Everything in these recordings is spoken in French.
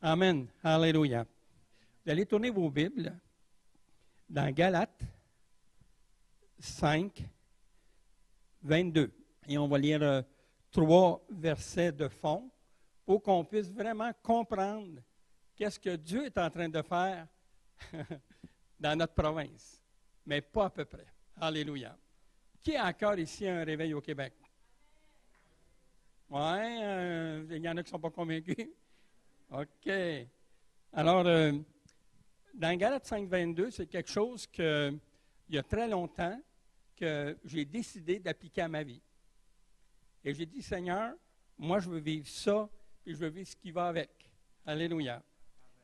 Amen. Alléluia. Vous allez tourner vos Bibles dans Galates 5, 22. Et on va lire 3 versets de fond pour qu'on puisse vraiment comprendre qu'est-ce que Dieu est en train de faire dans notre province. Mais pas à peu près. Alléluia. Qui a encore ici un réveil au Québec? Oui, il y en a qui ne sont pas convaincus. OK. Alors, dans Galates 5, 22, c'est quelque chose que, il y a très longtemps que j'ai décidé d'appliquer à ma vie. Et j'ai dit, Seigneur, moi, je veux vivre ça, et je veux vivre ce qui va avec. Alléluia.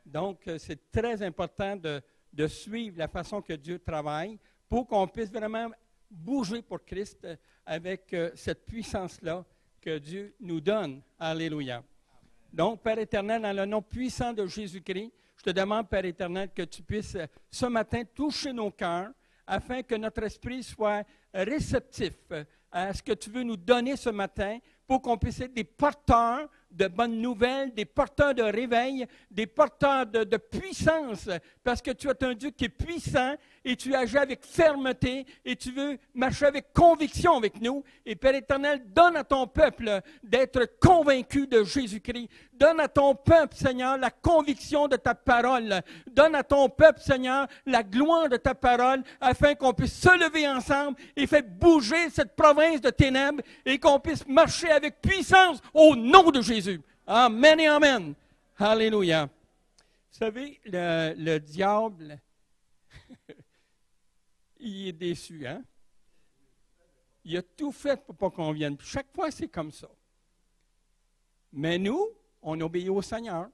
Donc, c'est très important de suivre la façon que Dieu travaille pour qu'on puisse vraiment bouger pour Christ avec cette puissance-là que Dieu nous donne. Alléluia. Donc, Père éternel, dans le nom puissant de Jésus-Christ, je te demande, Père éternel, que tu puisses ce matin toucher nos cœurs afin que notre esprit soit réceptif à ce que tu veux nous donner ce matin pour qu'on puisse être des porteurs de bonnes nouvelles, des porteurs de réveil, des porteurs de puissance, parce que tu es un Dieu qui est puissant et tu agis avec fermeté et tu veux marcher avec conviction avec nous. Et Père éternel, donne à ton peuple d'être convaincu de Jésus-Christ. Donne à ton peuple, Seigneur, la conviction de ta parole. Donne à ton peuple, Seigneur, la gloire de ta parole, afin qu'on puisse se lever ensemble et faire bouger cette province de ténèbres et qu'on puisse marcher avec puissance au nom de Jésus. Amen et amen. Alléluia. Vous savez, le diable, il est déçu, hein? Il a tout fait pour pas qu'on vienne. Puis chaque fois, c'est comme ça. Mais nous, on obéit au Seigneur.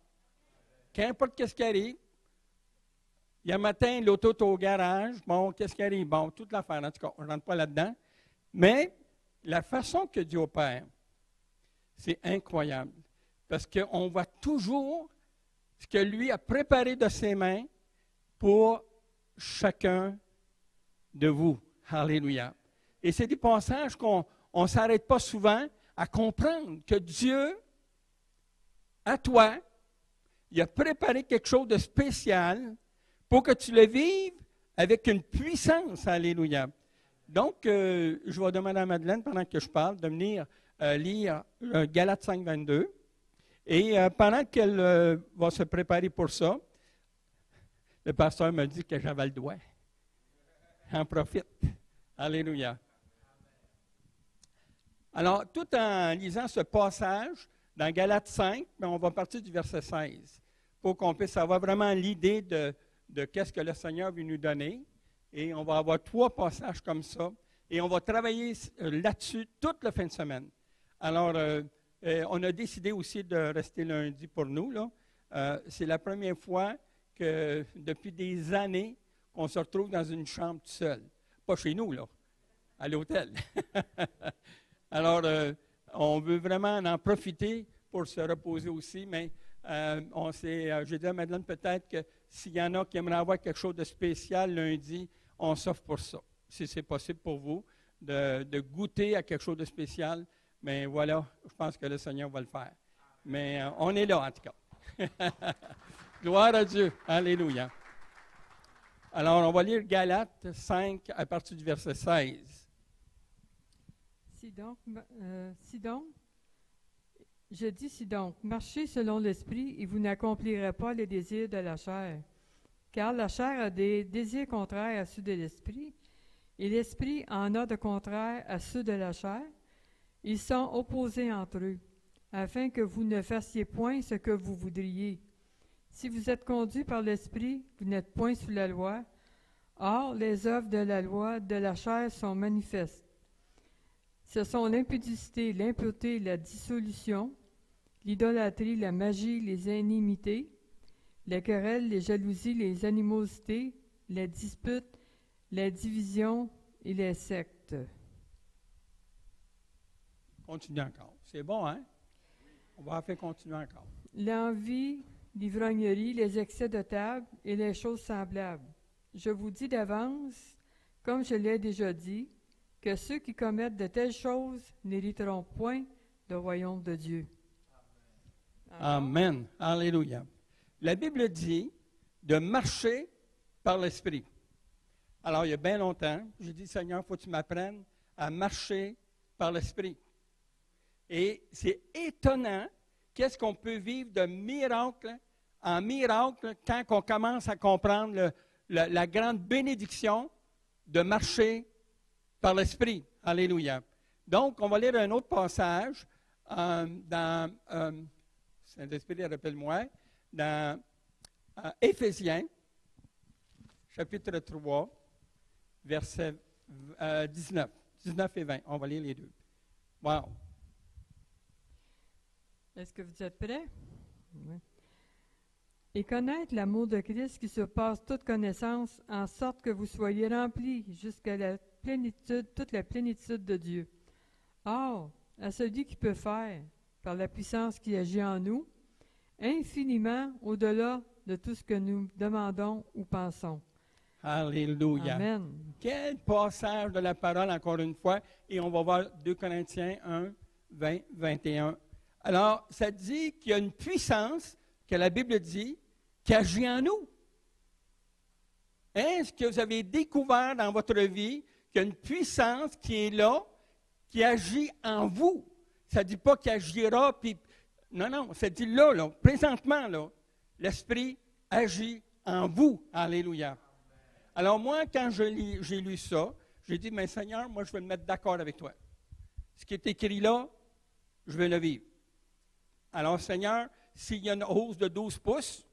Qu'importe ce qui arrive, il y a un matin, l'auto est au garage. Bon, qu'est-ce qui arrive? Bon, toute l'affaire. En tout cas, on ne rentre pas là-dedans. Mais la façon que Dieu opère, c'est incroyable. Parce qu'on voit toujours ce que lui a préparé de ses mains pour chacun de vous. Alléluia. Et c'est des passages qu'on ne s'arrête pas souvent à comprendre que Dieu, à toi, il a préparé quelque chose de spécial pour que tu le vives avec une puissance. Alléluia. Donc, je vais demander à Madeleine, pendant que je parle, de venir lire Galates 5, 22. Et pendant qu'elle va se préparer pour ça, le pasteur m'a dit que j'avais le doigt. J'en profite. Alléluia. Alors, tout en lisant ce passage dans Galates 5, on va partir du verset 16 pour qu'on puisse avoir vraiment l'idée de qu'est-ce que le Seigneur veut nous donner. Et on va avoir 3 passages comme ça. Et on va travailler là-dessus toute la fin de semaine. Alors, on a décidé aussi de rester lundi pour nous, là. C'est la première fois que, depuis des années, qu'on se retrouve dans une chambre tout seul. Pas chez nous, là, à l'hôtel. Alors, on veut vraiment en profiter pour se reposer aussi, mais j'ai dit à Madeleine peut-être que s'il y en a qui aimeraient avoir quelque chose de spécial lundi, on s'offre pour ça. Si c'est possible pour vous de goûter à quelque chose de spécial, mais voilà, je pense que le Seigneur va le faire. Mais on est là, en tout cas. Gloire à Dieu. Alléluia. Alors, on va lire Galates 5 à partir du verset 16. Si donc, marchez selon l'Esprit et vous n'accomplirez pas les désirs de la chair. Car la chair a des désirs contraires à ceux de l'Esprit, et l'Esprit en a de contraires à ceux de la chair. Ils sont opposés entre eux, afin que vous ne fassiez point ce que vous voudriez. Si vous êtes conduits par l'Esprit, vous n'êtes point sous la loi. Or, les œuvres de la loi de la chair sont manifestes. Ce sont l'impudicité, l'impureté, la dissolution, l'idolâtrie, la magie, les inimités, les querelles, les jalousies, les animosités, les disputes, les divisions et les sectes. Continue encore. C'est bon, hein? On va en faire continuer encore. L'envie, l'ivrognerie, les excès de table et les choses semblables. Je vous dis d'avance, comme je l'ai déjà dit, que ceux qui commettent de telles choses n'hériteront point le royaume de Dieu. Amen. Alléluia. La Bible dit de marcher par l'Esprit. Alors, il y a bien longtemps, j'ai dit, Seigneur, il faut que tu m'apprennes à marcher par l'Esprit. Et c'est étonnant qu'est-ce qu'on peut vivre de miracle en miracle quand on commence à comprendre la grande bénédiction de marcher par l'Esprit. Alléluia. Donc, on va lire un autre passage dans, Saint-Esprit, rappelle-moi, dans Éphésiens, chapitre 3, versets 19 et 20. On va lire les deux. Wow! Est-ce que vous êtes prêts? Oui. Et connaître l'amour de Christ qui surpasse toute connaissance, en sorte que vous soyez remplis jusqu'à la plénitude, toute la plénitude de Dieu. Or, à celui qui peut faire, par la puissance qui agit en nous, infiniment au-delà de tout ce que nous demandons ou pensons. Alléluia. Amen. Quel passage de la parole, encore une fois, et on va voir 2 Corinthiens 1, 20, 21. Alors, ça dit qu'il y a une puissance, que la Bible dit, qui agit en nous. Est-ce que vous avez découvert dans votre vie qu'il y a une puissance qui est là, qui agit en vous? Ça ne dit pas qu'il agira, puis... Non, ça dit là, présentement, là, l'Esprit agit en vous. Alléluia. Alors moi, quand j'ai lu ça, j'ai dit, mais Seigneur, moi, je vais me mettre d'accord avec toi. Ce qui est écrit là, je vais le vivre. Alors, Seigneur, s'il y a une hausse de 12 pouces,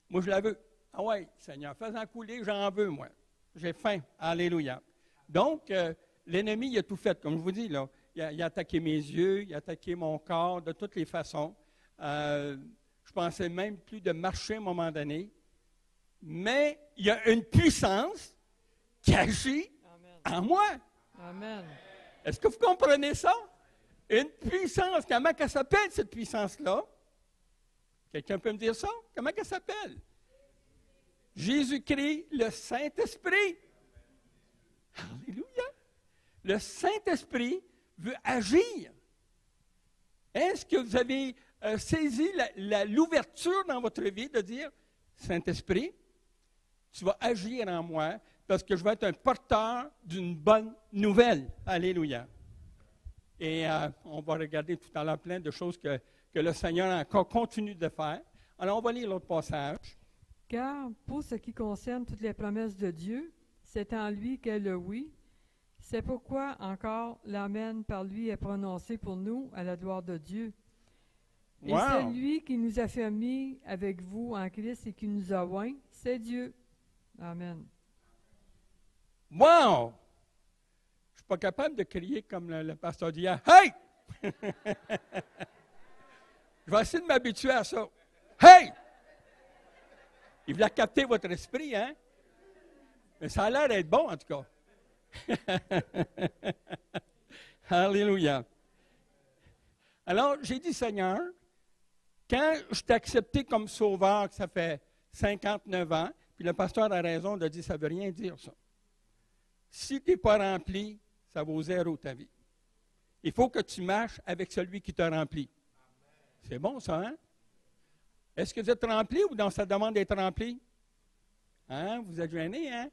moi, je la veux. Ah oui, Seigneur, fais-en couler, j'en veux, moi. J'ai faim. Alléluia. Donc, l'ennemi, il a tout fait, comme je vous dis, là. Il a attaqué mes yeux, il a attaqué mon corps de toutes les façons. Je pensais même plus de marcher à un moment donné. Mais il y a une puissance qui agit en moi. Amen. Est-ce que vous comprenez ça? Une puissance. Comment elle s'appelle, cette puissance-là? Quelqu'un peut me dire ça? Comment elle s'appelle? Jésus-Christ, le Saint-Esprit. Alléluia. Le Saint-Esprit veut agir. Est-ce que vous avez saisi l'ouverture dans votre vie de dire, Saint-Esprit, tu vas agir en moi parce que je vais être un porteur d'une bonne nouvelle. Alléluia. Et on va regarder tout à l'heure plein de choses que le Seigneur encore continue de faire. Alors, on va lire l'autre passage. Car pour ce qui concerne toutes les promesses de Dieu, c'est en lui qu'est le oui. C'est pourquoi encore l'Amen par lui est prononcé pour nous à la gloire de Dieu. Et c'est lui qui nous a fait mis avec vous en Christ et qui nous a oints, c'est Dieu. Amen. Wow! Je ne suis pas capable de crier comme le pasteur d'hier. Hey! Je vais essayer de m'habituer à ça. Hey! Il voulait capter votre esprit, hein? Mais ça a l'air d'être bon, en tout cas. Alléluia. Alors, j'ai dit, Seigneur, quand je t'ai accepté comme sauveur, que ça fait 59 ans, puis le pasteur a raison de dire, ça ne veut rien dire, ça. Si tu n'es pas rempli, ça vaut zéro ta vie. Il faut que tu marches avec celui qui t'a rempli. C'est bon, ça, hein? Est-ce que vous êtes rempli ou dans sa demande d'être rempli? Hein? Vous êtes gêné, hein?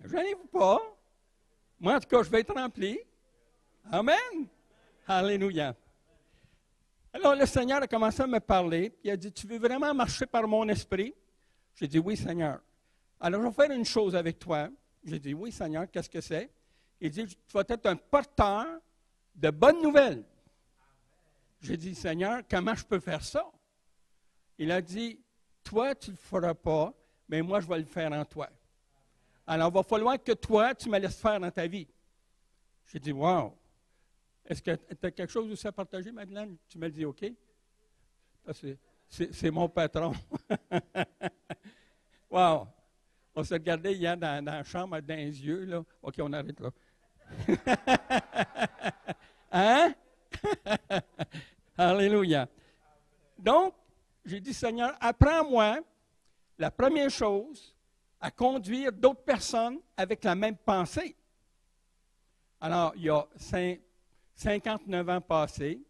Gênez-vous pas. Moi, en tout cas, je vais être rempli. Amen. Alléluia. Alors, le Seigneur a commencé à me parler. Il a dit, tu veux vraiment marcher par mon esprit? J'ai dit, oui, Seigneur. Alors, je vais faire une chose avec toi. J'ai dit, oui, Seigneur, qu'est-ce que c'est? Il dit, tu vas être un porteur de bonnes nouvelles. J'ai dit, Seigneur, comment je peux faire ça? Il a dit, toi, tu ne le feras pas, mais moi, je vais le faire en toi. Alors, il va falloir que toi, tu me laisses faire dans ta vie. J'ai dit, wow! Est-ce que tu as quelque chose aussi à partager, Madeleine? Tu me le dis, OK? Parce que c'est mon patron. Wow! On se regardait hier dans la chambre, dans les yeux, là. OK, on arrête là. Hein? Alléluia. Donc, j'ai dit, Seigneur, apprends-moi la première chose, à conduire d'autres personnes avec la même pensée. Alors, il y a 59 ans passés,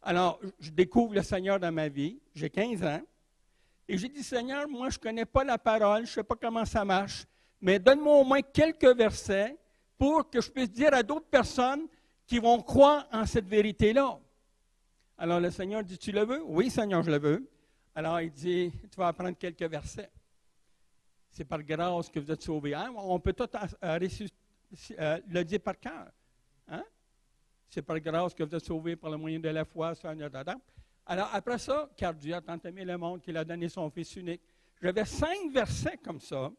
Alors, je découvre le Seigneur dans ma vie. J'ai 15 ans. Et j'ai dit, Seigneur, moi, je ne connais pas la parole, je ne sais pas comment ça marche, mais donne-moi au moins quelques versets pour que je puisse dire à d'autres personnes qui vont croire en cette vérité-là. Alors, le Seigneur dit, tu le veux? Oui, Seigneur, je le veux. Alors, il dit, tu vas apprendre quelques versets. C'est par grâce que vous êtes sauvés. Hein? On peut tout le dire par cœur. Hein? C'est par grâce que vous êtes sauvés par le moyen de la foi. Alors, après ça, car Dieu a tant aimé le monde qu'il a donné son Fils unique. J'avais 5 versets comme ça.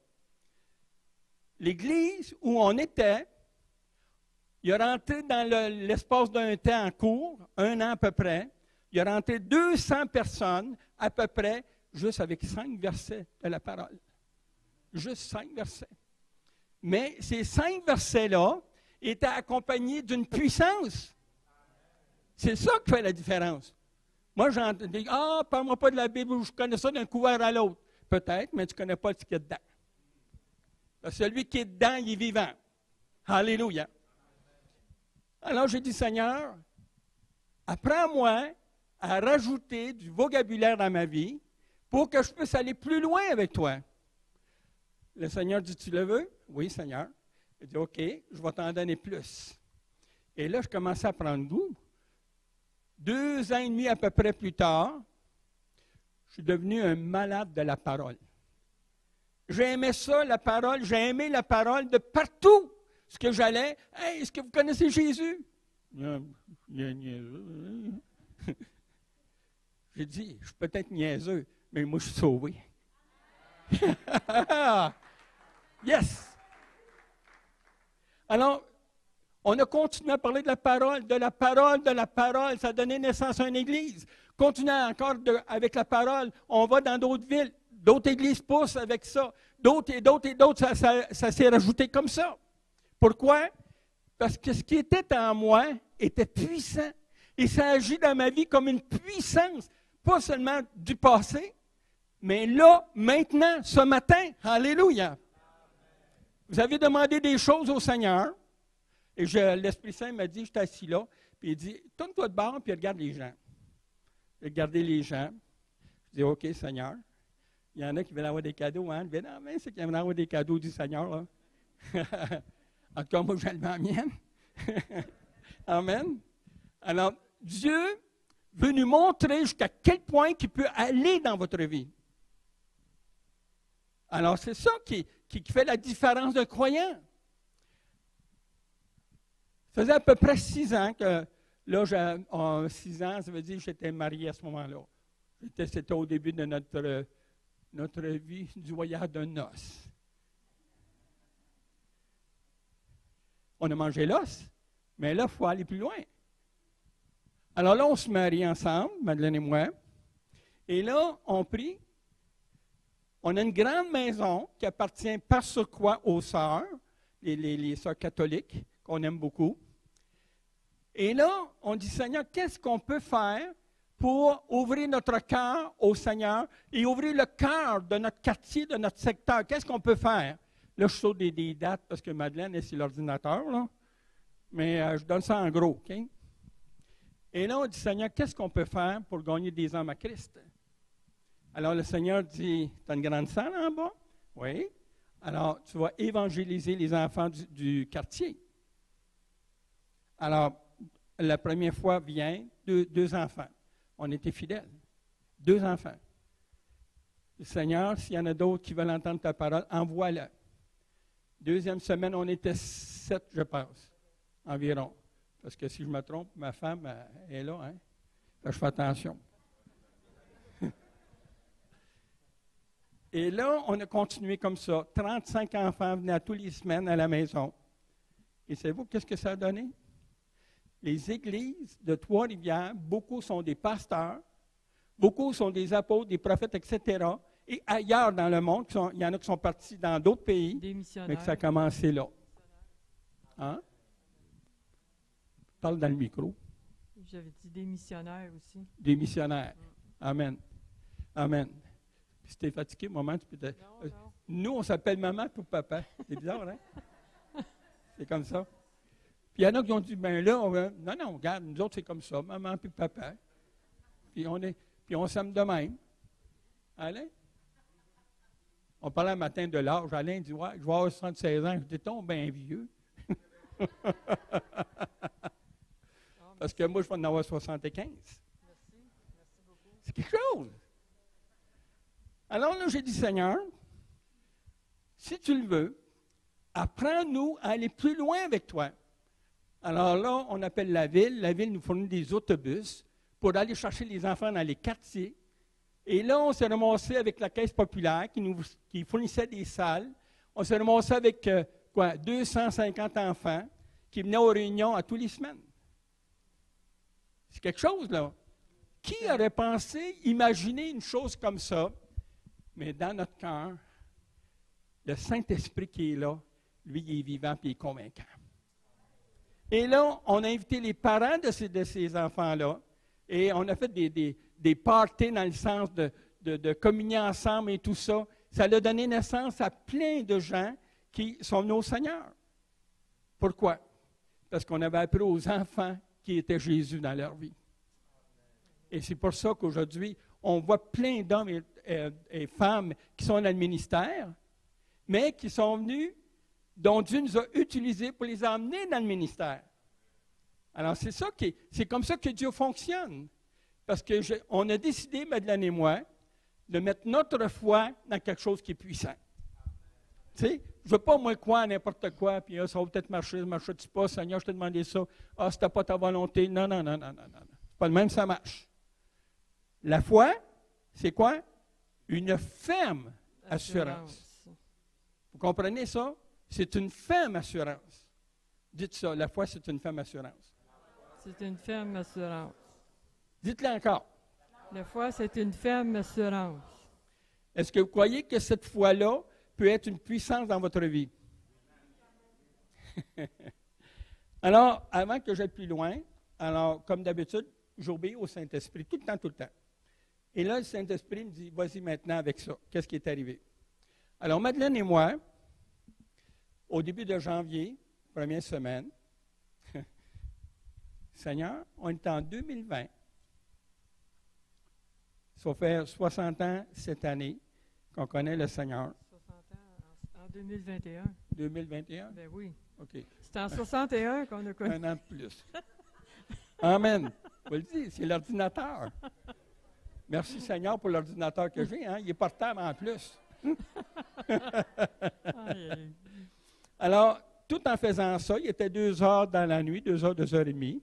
L'église où on était, il est rentré dans l'espace d'un temps court, 1 an à peu près. Il est rentré 200 personnes à peu près, juste avec 5 versets de la parole. Juste 5 versets. Mais ces 5 versets-là étaient accompagnés d'une puissance. C'est ça qui fait la différence. Moi, j'entends dire, parle-moi pas de la Bible, je connais ça d'un couvert à l'autre. Peut-être, mais tu ne connais pas ce qu'il y a dedans. Celui qui est dedans, il est vivant. Alléluia. Alors, j'ai dit, Seigneur, apprends-moi à rajouter du vocabulaire dans ma vie pour que je puisse aller plus loin avec toi. Le Seigneur dit, tu le veux? Oui, Seigneur. Il dit, OK, je vais t'en donner plus. Et là, je commençais à prendre goût. 2 ans et demi à peu près plus tard, je suis devenu un malade de la parole. J'ai aimé ça, la parole. J'ai aimé la parole de partout. Ce que j'allais, hey, est-ce que vous connaissez Jésus? J'ai dit, je suis peut-être niaiseux, mais moi, je suis sauvé. Yes! Alors, on a continué à parler de la parole, de la parole, de la parole. Ça a donné naissance à une église. Continuons encore avec la parole. On va dans d'autres villes. D'autres églises poussent avec ça. D'autres et d'autres et d'autres, ça s'est rajouté comme ça. Pourquoi? Parce que ce qui était en moi était puissant. Et ça agit dans ma vie comme une puissance, pas seulement du passé, mais là, maintenant, ce matin. Alléluia! Vous avez demandé des choses au Seigneur. Et l'Esprit Saint m'a dit, j'étais assis là, puis il dit, tourne-toi de bord, puis regarde les gens. Regardez les gens. Je dis, OK, Seigneur. Il y en a qui veulent avoir des cadeaux, hein? Non, mais c'est qui veulent avoir des cadeaux du Seigneur, là. En tout cas, moi, je le mets en mienne. Amen. Alors, Dieu veut nous montrer jusqu'à quel point il peut aller dans votre vie. Alors, c'est ça qui fait la différence d'un croyant. Ça faisait à peu près 6 ans que, là, 6 ans, ça veut dire que j'étais marié à ce moment-là. C'était au début de notre vie du voyage de noces. On a mangé l'os, mais là, il faut aller plus loin. Alors là, on se marie ensemble, Madeleine et moi, et là, on prie. On a une grande maison qui appartient par surcroît aux sœurs, les sœurs catholiques, qu'on aime beaucoup. Et là, on dit, Seigneur, qu'est-ce qu'on peut faire pour ouvrir notre cœur au Seigneur et ouvrir le cœur de notre quartier, de notre secteur? Qu'est-ce qu'on peut faire? Là, je saute des dates parce que Madeleine est sur l'ordinateur, là. Mais je donne ça en gros, OK? Et là, on dit, Seigneur, qu'est-ce qu'on peut faire pour gagner des âmes à Christ? Alors, le Seigneur dit, tu as une grande salle en bas? Oui. Alors, tu vas évangéliser les enfants du quartier. Alors, la première fois vient 2 enfants. On était fidèles. 2 enfants. Le Seigneur, s'il y en a d'autres qui veulent entendre ta parole, envoie-le. 2e semaine, on était 7, je pense, environ. Parce que si je me trompe, ma femme est là, hein? Là, je fais attention. Et là, on a continué comme ça. 35 enfants venaient toutes les semaines à la maison. Et savez-vous qu'est-ce que ça a donné? Les églises de Trois-Rivières, beaucoup sont des pasteurs, beaucoup sont des apôtres, des prophètes, etc. Et ailleurs dans le monde, il y en a qui sont partis dans d'autres pays, mais que ça a commencé là. Hein? Parle dans le micro. J'avais dit des missionnaires aussi. Des missionnaires. Amen. Amen. Puis si tu es fatigué, maman, tu peux te... Non. Nous, on s'appelle maman pour papa. C'est bizarre, hein? C'est comme ça. Puis il y en a qui ont dit, ben là, non, regarde, nous autres, c'est comme ça, maman puis papa. Puis on s'aime de même. Alain? On parlait un matin de l'âge. Alain dit, ouais, je vais avoir 76 ans. Je dis, t'es bien vieux. Parce que moi, je vais en avoir 75. Merci beaucoup. C'est quelque chose. Alors là, j'ai dit, Seigneur, si tu le veux, apprends-nous à aller plus loin avec toi. Alors là, on appelle la ville. La ville nous fournit des autobus pour aller chercher les enfants dans les quartiers. Et là, on s'est ramassé avec la Caisse populaire qui fournissait des salles. On s'est ramassé avec 250 enfants qui venaient aux réunions à tous les semaines. C'est quelque chose, là. Qui aurait pensé, imaginer une chose comme ça? Mais dans notre cœur, le Saint-Esprit qui est là, lui, il est vivant et il est convaincant. Et là, on a invité les parents de ces enfants-là et on a fait des parties dans le sens de communier ensemble et tout ça. Ça a donné naissance à plein de gens qui sont venus au Seigneur. Pourquoi? Parce qu'on avait appris aux enfants qui était Jésus dans leur vie. Et c'est pour ça qu'aujourd'hui, on voit plein d'hommes et femmes qui sont dans le ministère, mais qui sont venus, dont Dieu nous a utilisés pour les emmener dans le ministère. Alors, c'est comme ça que Dieu fonctionne. Parce qu'on a décidé, Madeleine et moi, de mettre notre foi dans quelque chose qui est puissant. Tu sais, je ne veux pas, moi, croire n'importe quoi, puis ça va peut-être marcher, ça ne marche pas, Seigneur, je t'ai demandé ça. Ah, c'était pas ta volonté. Non. C'est pas le même, ça marche. La foi, c'est quoi? Une ferme assurance. Vous comprenez ça? C'est une ferme assurance. Dites ça, la foi, c'est une ferme assurance. C'est une ferme assurance. Dites-le encore. La foi, c'est une ferme assurance. Est-ce que vous croyez que cette foi-là peut être une puissance dans votre vie? Alors, avant que j'aille plus loin, alors, comme d'habitude, j'obéis au Saint-Esprit, tout le temps. Et là, le Saint-Esprit me dit, vas-y maintenant avec ça. Qu'est-ce qui est arrivé? Alors, Madeleine et moi, au début de janvier, première semaine, Seigneur, on est en 2020. Ça va faire 60 ans cette année qu'on connaît le Seigneur. 60 ans en 2021. 2021? Ben oui. OK. C'est en 61 qu'on a connu. Un an de plus. Amen. Vous le dites, c'est l'ordinateur. Merci Seigneur pour l'ordinateur que j'ai. Hein? Il est portable en plus. Alors, tout en faisant ça, il était 2 heures dans la nuit, 2 heures, 2 heures et demie.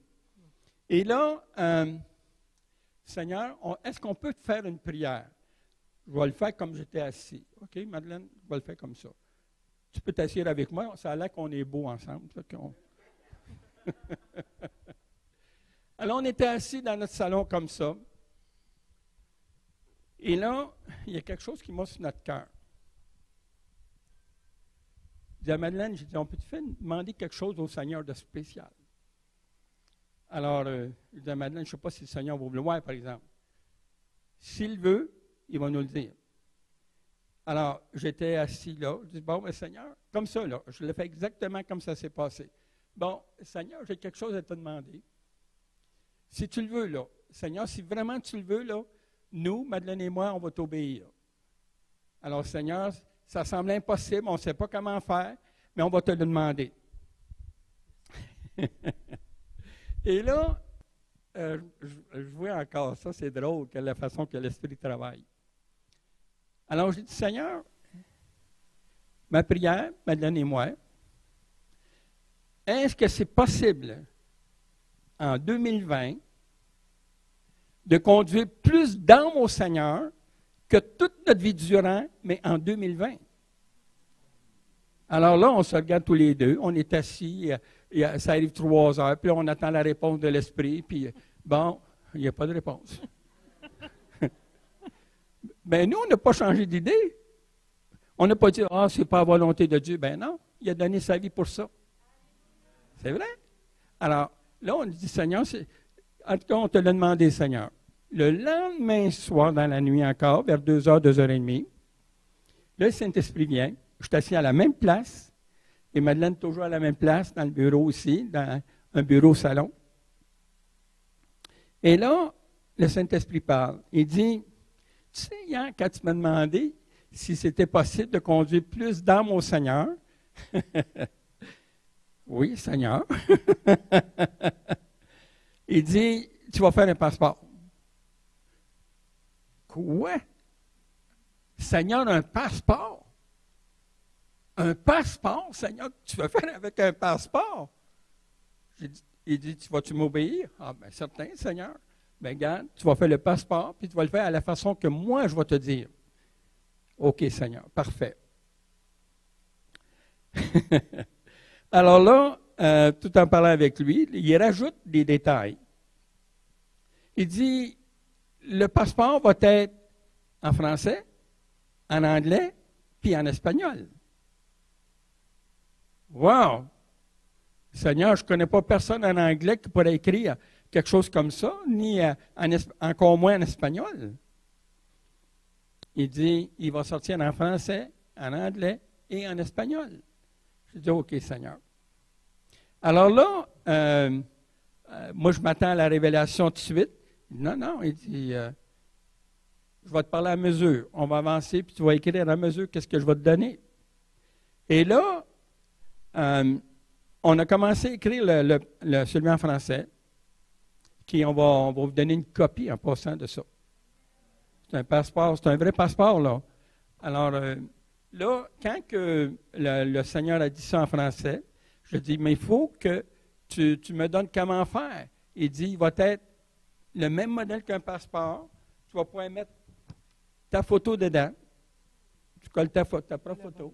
Et là, Seigneur, est-ce qu'on peut faire une prière? Je vais le faire comme j'étais assis. OK, Madeleine, je vais le faire comme ça. Tu peux t'asseoir avec moi, ça a l'air qu'on est beau ensemble. Alors, on était assis dans notre salon comme ça. Et là, il y a quelque chose qui monte sur notre cœur. Je dis à Madeleine, j'ai dit, on peut-tu demander quelque chose au Seigneur de spécial? Alors, je dis à Madeleine, je ne sais pas si le Seigneur va vouloir, par exemple. S'il veut, il va nous le dire. Alors, j'étais assis là. Je dis, bon, mais Seigneur, comme ça, là, je l'ai fait exactement comme ça s'est passé. Bon, Seigneur, j'ai quelque chose à te demander. Si tu le veux, là, Seigneur, si vraiment tu le veux, là, nous, Madeleine et moi, on va t'obéir. Alors, Seigneur, ça semble impossible, on ne sait pas comment faire, mais on va te le demander. Et là, je vois encore ça, c'est drôle, que la façon que l'Esprit travaille. Alors, j'ai dit, Seigneur, ma prière, Madeleine et moi, est-ce que c'est possible, en 2020, de conduire plus d'âmes au Seigneur que toute notre vie durant, mais en 2020? Alors là, on se regarde tous les deux, on est assis, ça arrive 3 heures, puis on attend la réponse de l'Esprit, puis bon, il n'y a pas de réponse. Ben nous, on n'a pas changé d'idée. On n'a pas dit, c'est pas la volonté de Dieu. Ben non, il a donné sa vie pour ça. C'est vrai? Alors, là, on dit, Seigneur, en tout cas, on te l'a demandé, Seigneur. Le lendemain soir, dans la nuit encore, vers 2 heures, 2 heures et demie, là, le Saint-Esprit vient. Je suis assis à la même place, et Madeleine toujours à la même place, dans le bureau aussi, dans un bureau-salon. Et là, le Saint-Esprit parle. Il dit, tu sais, hier, quand tu m'as demandé si c'était possible de conduire plus d'âmes au Seigneur, oui, Seigneur, il dit, tu vas faire un passeport. Quoi? Seigneur, un passeport? Un passeport, Seigneur, tu vas faire avec un passeport? Il dit, vas-tu m'obéir? Ah, bien, certain, Seigneur. Bien, regarde, tu vas faire le passeport, puis tu vas le faire à la façon que moi, je vais te dire. OK, Seigneur, parfait. Alors là, tout en parlant avec lui, il rajoute des détails. Il dit, le passeport va être en français, en anglais, puis en espagnol. Wow! Seigneur, je ne connais pas personne en anglais qui pourrait écrire quelque chose comme ça, ni encore moins en espagnol. Il dit, il va sortir en français, en anglais et en espagnol. Je dis, OK, Seigneur. Alors là, moi, je m'attends à la révélation tout de suite. Non, il dit, je vais te parler à mesure. On va avancer, puis tu vas écrire à mesure qu'est-ce que je vais te donner. Et là, on a commencé à écrire celui en français, on va vous donner une copie en passant de ça. C'est un passeport, c'est un vrai passeport, là. Alors, là, quand le Seigneur a dit ça en français, je dis, mais il faut que tu me donnes comment faire. Il dit, il va être le même modèle qu'un passeport. Tu vas pouvoir mettre ta photo dedans. Tu colles ta propre photo.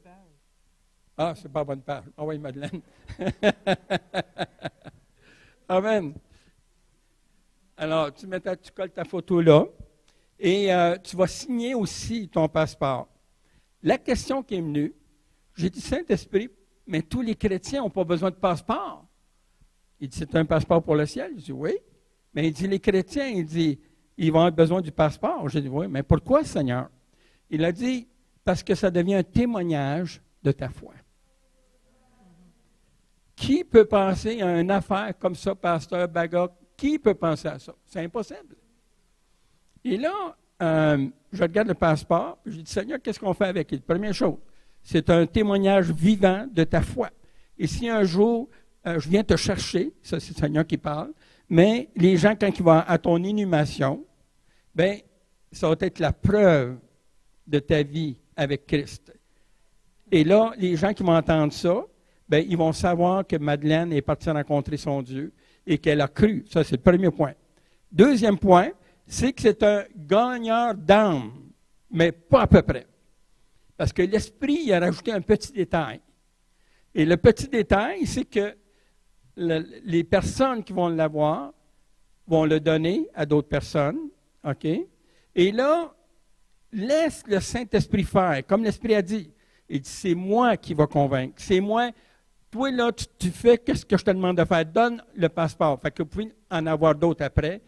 Ah, c'est pas la bonne page. Ah oui, Madeleine. Amen. Alors, tu colles ta photo là et tu vas signer aussi ton passeport. La question qui est venue, j'ai dit, Saint-Esprit, mais tous les chrétiens n'ont pas besoin de passeport. Il dit, c'est un passeport pour le ciel. Je dis, oui. Mais il dit, les chrétiens, il dit, ils vont avoir besoin du passeport. J'ai dit, oui, mais pourquoi, Seigneur? Il a dit, parce que ça devient un témoignage de ta foi. Qui peut penser à une affaire comme ça, pasteur Bagoc? Qui peut penser à ça? C'est impossible. Et là, je regarde le passeport, puis je dis, Seigneur, qu'est-ce qu'on fait avec lui? Première chose, c'est un témoignage vivant de ta foi. Et si un jour, je viens te chercher, ça c'est le Seigneur qui parle, mais les gens, quand ils vont à ton inhumation, bien, ça va être la preuve de ta vie avec Christ. Et là, les gens qui vont entendre ça, bien, ils vont savoir que Madeleine est partie rencontrer son Dieu et qu'elle a cru. Ça, c'est le premier point. Deuxième point, c'est que c'est un gagneur d'âme, mais pas à peu près. Parce que l'Esprit il a rajouté un petit détail. Et le petit détail, c'est que les personnes qui vont l'avoir vont le donner à d'autres personnes. OK? Et là, laisse le Saint-Esprit faire, comme l'Esprit a dit. Il dit, c'est moi qui va convaincre. C'est moi. Toi, là, tu fais qu'est-ce que je te demande de faire. Donne le passeport. Fait que vous pouvez en avoir d'autres après.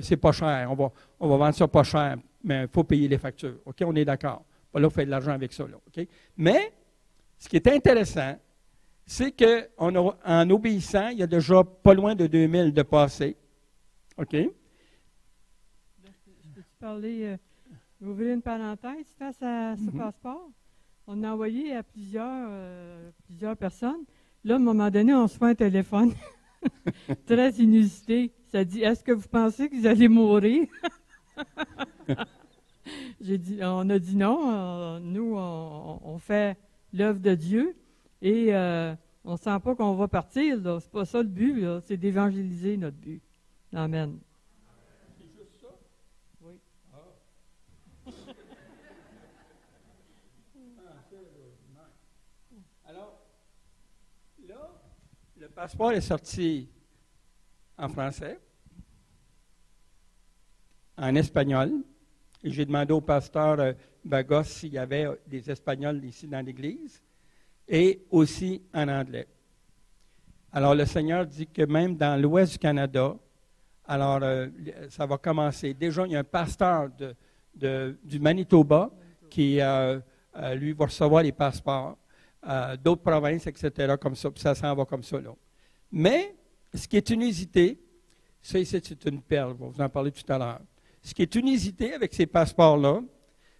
C'est pas cher. On va vendre ça pas cher, mais il faut payer les factures. OK? On est d'accord. Pas là, on fait de l'argent avec ça. Là, OK? Mais, ce qui est intéressant, c'est qu'en obéissant, il y a déjà pas loin de 2000 de passé. OK? Je peux-tu parler, ouvrir une parenthèse face à ce passeport? On a envoyé à plusieurs personnes. Là, à un moment donné, on se fait un téléphone très inusité. Ça dit, est-ce que vous pensez que vous allez mourir? On a dit non. Nous, on fait l'œuvre de Dieu et on ne sent pas qu'on va partir. Ce n'est pas ça le but. C'est d'évangéliser notre but. Amen. C'est juste ça? Oui. Alors, là, le passeport est sorti en français, en espagnol, et j'ai demandé au pasteur Bagos s'il y avait des Espagnols ici dans l'Église, et aussi en anglais. Alors, le Seigneur dit que même dans l'ouest du Canada, alors ça va commencer. Déjà, il y a un pasteur du Manitoba qui, lui, va recevoir les passeports. D'autres provinces, etc., comme ça, puis ça s'en va comme ça, là. Mais, ce qui est une usité, Ça ici, c'est une perle. Je vais vous en parler tout à l'heure. Ce qui est une hésité avec ces passeports-là,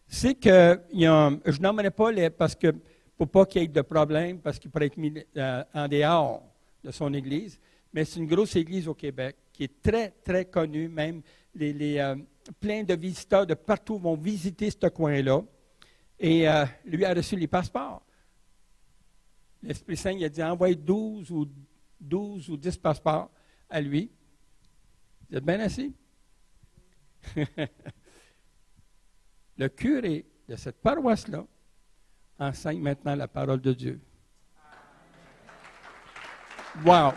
c'est que, je n'emmène pas parce que, pour pas qu'il y ait de problème, parce qu'il pourrait être mis en dehors de son église, mais c'est une grosse église au Québec qui est très, très connue, même plein de visiteurs de partout vont visiter ce coin-là. Et lui a reçu les passeports. L'Esprit Saint il a dit envoie 12 ou 10 passeports à lui. Vous êtes bien assis? Le curé de cette paroisse-là enseigne maintenant la parole de Dieu. Wow!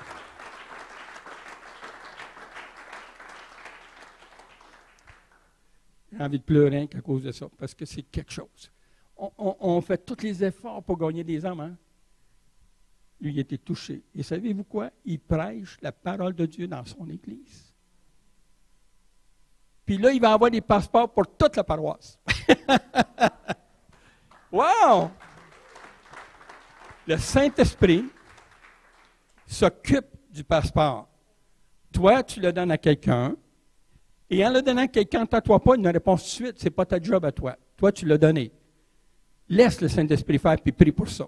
J'ai envie de pleurer à cause de ça, parce que c'est quelque chose. On fait tous les efforts pour gagner des âmes. Hein? Lui, il a été touché. Et savez-vous quoi? Il prêche la parole de Dieu dans son église. Puis là, il va avoir des passeports pour toute la paroisse. Wow! Le Saint-Esprit s'occupe du passeport. Toi, tu le donnes à quelqu'un. Et en le donnant à quelqu'un, t'attends pas une réponse tout de suite. Ce n'est pas ta job à toi. Toi, tu l'as donné. Laisse le Saint-Esprit faire, puis prie pour ça.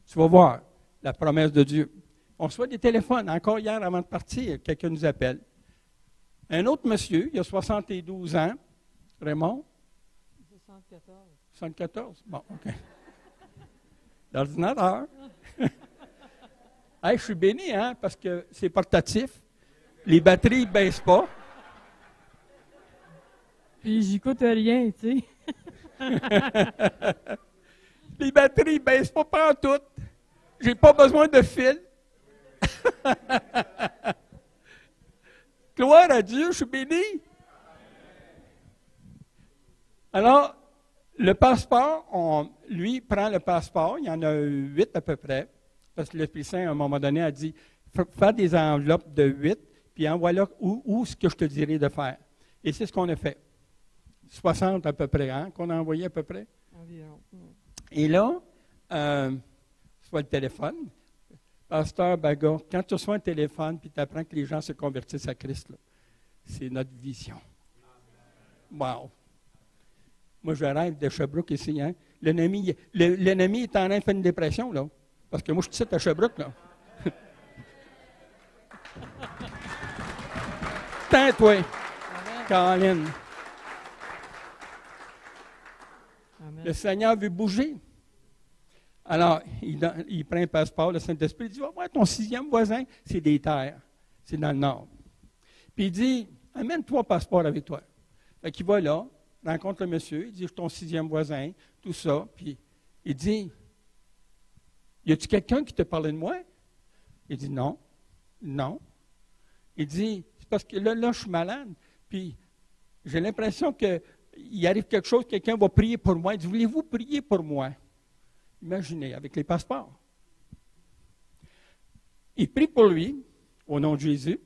Tu vas voir la promesse de Dieu. On reçoit des téléphones. Encore hier, avant de partir, quelqu'un nous appelle. Un autre monsieur, il a 72 ans. Raymond? 74. 74? Bon, OK. L'ordinateur. Hey, je suis béni, hein, parce que c'est portatif. Les batteries ne baissent pas. Puis j'y coûte rien, tu sais. Les batteries ne baissent pas pantoute. J'ai pas besoin de fil. Gloire à Dieu, je suis béni. Alors, le passeport, lui prend le passeport, il y en a 8 à peu près, parce que l'Esprit Saint, à un moment donné, a dit, fais des enveloppes de 8, puis envoie-là où ce que je te dirai de faire. Et c'est ce qu'on a fait. 60 à peu près, hein, qu'on a envoyé à peu près. Environ. Et là, soit le téléphone. Pasteur Baga, quand tu reçois un téléphone puis tu apprends que les gens se convertissent à Christ, là, c'est notre vision. Wow! Moi, je rêve de Sherbrooke ici. Hein? L'ennemi est en train de faire une dépression, là. Parce que moi, je suis ici à Sherbrooke, là. Tant, toi, Caroline. Amen. Le Seigneur veut bouger. Alors, il prend un passeport, le Saint-Esprit, il dit, va voir ton 6e voisin, c'est des terres, c'est dans le nord. Puis il dit, amène 3 passeports avec toi. Fait qu'il va là, rencontre le monsieur, il dit, je suis ton 6e voisin, tout ça. Puis il dit, y a-tu quelqu'un qui te parlait de moi? Il dit, non. Non. Il dit, c'est parce que là, je suis malade. Puis j'ai l'impression qu'il arrive quelque chose, quelqu'un va prier pour moi. Il dit, voulez-vous prier pour moi? Imaginez, avec les passeports. Il prie pour lui, au nom de Jésus.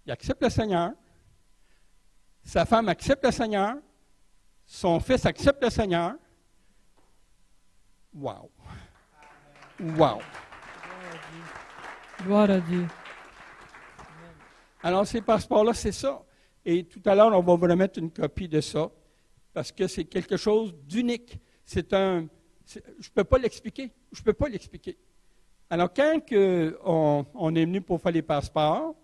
Il accepte le Seigneur. Sa femme accepte le Seigneur. Son fils accepte le Seigneur. Wow! Wow! Gloire à Dieu. Alors, ces passeports-là, c'est ça. Et tout à l'heure, on va vous remettre une copie de ça, parce que c'est quelque chose d'unique. Je ne peux pas l'expliquer. Je ne peux pas l'expliquer. Alors, quand on est venu pour faire les passeports,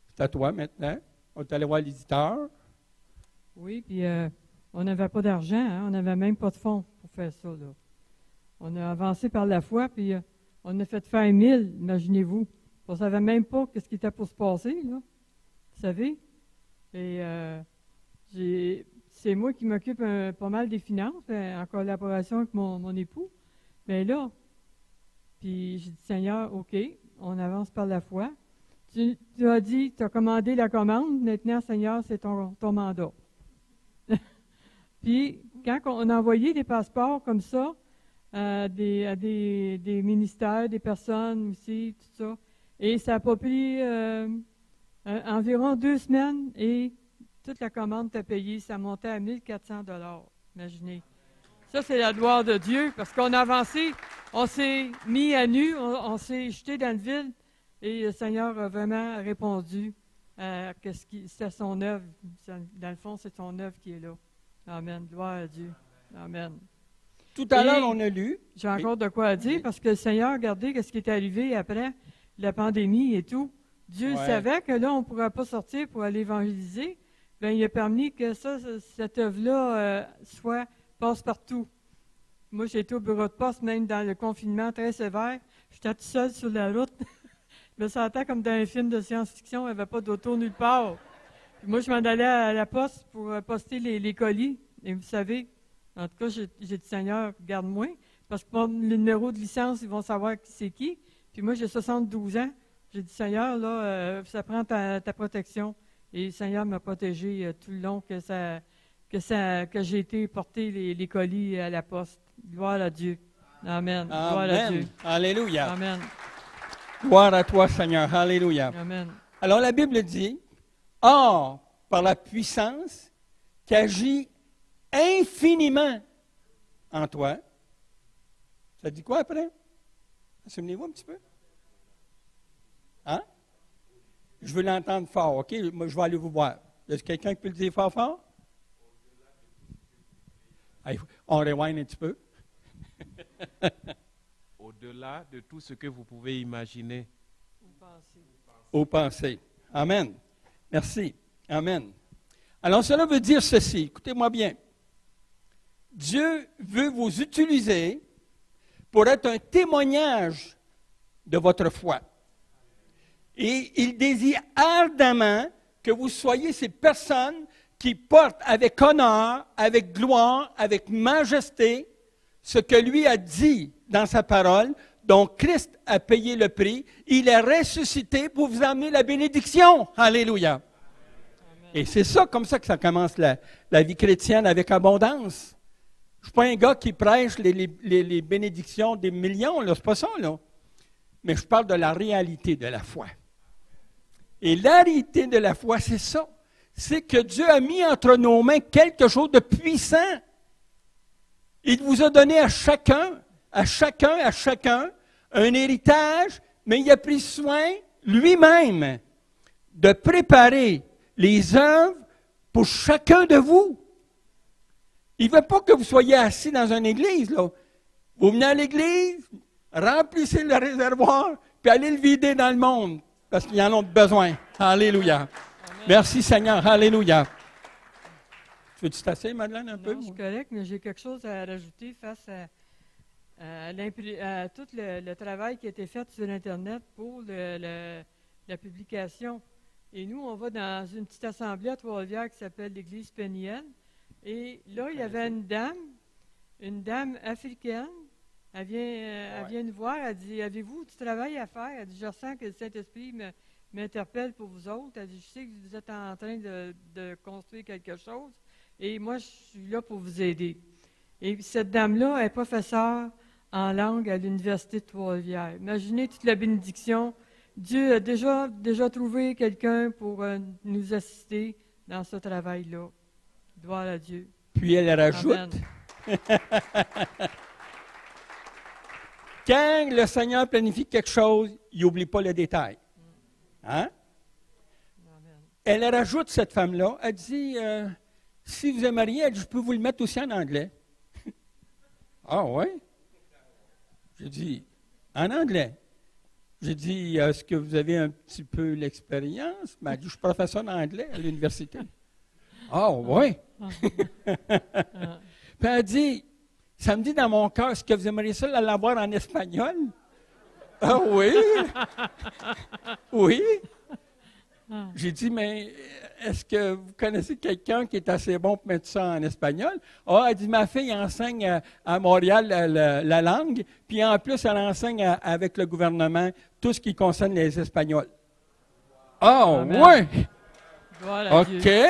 c'est à toi maintenant. On est allé voir l'éditeur. Oui, puis on n'avait pas d'argent, hein? On n'avait même pas de fonds pour faire ça, là. On a avancé par la foi, puis on a fait faire 1000, imaginez-vous. On ne savait même pas ce qui était pour se passer, là. Vous savez? Et c'est moi qui m'occupe pas mal des finances, en collaboration avec mon époux. Mais là, puis j'ai dit, Seigneur, OK, on avance par la foi. Tu as dit, tu as commandé la commande, maintenant, Seigneur, c'est ton mandat. Puis, quand on a envoyé des passeports comme ça, à des ministères, des personnes aussi, tout ça, et ça n'a pas pris environ 2 semaines, et toute la commande t'a payé, ça montait à 1400 $, imaginez. Ça, c'est la gloire de Dieu, parce qu'on a avancé, on s'est mis à nu, on s'est jeté dans le vide, Et le Seigneur a vraiment répondu à c'était son œuvre. Dans le fond, c'est son œuvre qui est là. Amen. Gloire à Dieu. Amen. Tout à l'heure, on a lu. J'ai encore de quoi dire parce que le Seigneur, regardez ce qui est arrivé après la pandémie et tout. Dieu savait que là, on ne pourrait pas sortir pour aller évangéliser. Bien, il a permis que cette œuvre-là passe partout. Moi, j'ai été au bureau de poste, même dans le confinement très sévère. J'étais tout seul sur la route. Je me sentais comme dans un film de science-fiction, il n'y avait pas d'auto nulle part. Puis moi, je m'en allais à la poste pour poster les colis. Et vous savez, en tout cas, j'ai dit, Seigneur, garde-moi, parce que mon numéro de licence, ils vont savoir qui c'est qui. Puis moi, j'ai 72 ans. J'ai dit, Seigneur, là, ça prend ta protection. Et le Seigneur m'a protégé tout le long que j'ai été porter les colis à la poste. Gloire à Dieu. Amen. Gloire à Dieu. Alléluia. Amen. Gloire à toi, Seigneur. Alléluia. Amen. Alors, la Bible dit, « Or, par la puissance qui agit infiniment en toi. » Ça dit quoi après? Souvenez-vous un petit peu? Hein? Je veux l'entendre fort, OK? Moi, je vais aller vous voir. Y a quelqu'un qui peut le dire fort, fort? On rewind un petit peu. Au-delà de tout ce que vous pouvez imaginer. Ou penser. Amen. Merci. Amen. Alors, cela veut dire ceci. Écoutez-moi bien. Dieu veut vous utiliser pour être un témoignage de votre foi. Et il désire ardemment que vous soyez ces personnes qui portent avec honneur, avec gloire, avec majesté, ce que lui a dit dans sa parole, dont Christ a payé le prix. Il est ressuscité pour vous amener la bénédiction. Alléluia. Amen. Et c'est ça, comme ça que ça commence la vie chrétienne avec abondance. Je ne suis pas un gars qui prêche les bénédictions des millions, là, c'est pas ça, là. Mais je parle de la réalité de la foi. Et la réalité de la foi, c'est ça. C'est que Dieu a mis entre nos mains quelque chose de puissant. Il vous a donné à chacun, un héritage, mais il a pris soin lui-même de préparer les œuvres pour chacun de vous. Il ne veut pas que vous soyez assis dans une église, là. Vous venez à l'église, remplissez le réservoir, puis allez le vider dans le monde, parce qu'ils en ont besoin. Alléluia. Amen. Merci Seigneur. Alléluia. Tu veux-tu t'asseoir, Madeleine, un peu? Non, je suis correct, mais j'ai quelque chose à rajouter face à tout le travail qui a été fait sur Internet pour la publication. Et nous, on va dans une petite assemblée à Trois-Rivières qui s'appelle l'Église Péniel. Et là, il y avait une dame africaine. Elle vient nous voir, elle dit, avez-vous du travail à faire? Elle dit, je ressens que le Saint-Esprit m'interpelle pour vous autres. Elle dit, je sais que vous êtes en train de construire quelque chose. Et moi, je suis là pour vous aider. Et cette dame-là est professeure en langue à l'Université de Trois-Rivières. Imaginez toute la bénédiction. Dieu a déjà trouvé quelqu'un pour nous assister dans ce travail-là. Gloire à Dieu. Puis elle rajoute, quand le Seigneur planifie quelque chose, il n'oublie pas le détail. Hein? Amen. Elle rajoute, cette femme-là, elle dit, si vous aimeriez, elle dit, je peux vous le mettre aussi en anglais. Ah oui? J'ai dit, en anglais. J'ai dit, est-ce que vous avez un petit peu l'expérience? Elle dit, je suis professeur d'anglais à l'université. Ah oui? Puis elle dit, ça me dit dans mon cœur, est-ce que vous aimeriez ça l'avoir en espagnol? Ah oui? Oui? J'ai dit, mais est-ce que vous connaissez quelqu'un qui est assez bon pour mettre ça en espagnol? Ah, elle dit, ma fille enseigne à Montréal la langue, puis en plus, elle enseigne avec le gouvernement tout ce qui concerne les Espagnols. Ah, oui! Gloire à OK. Dieu.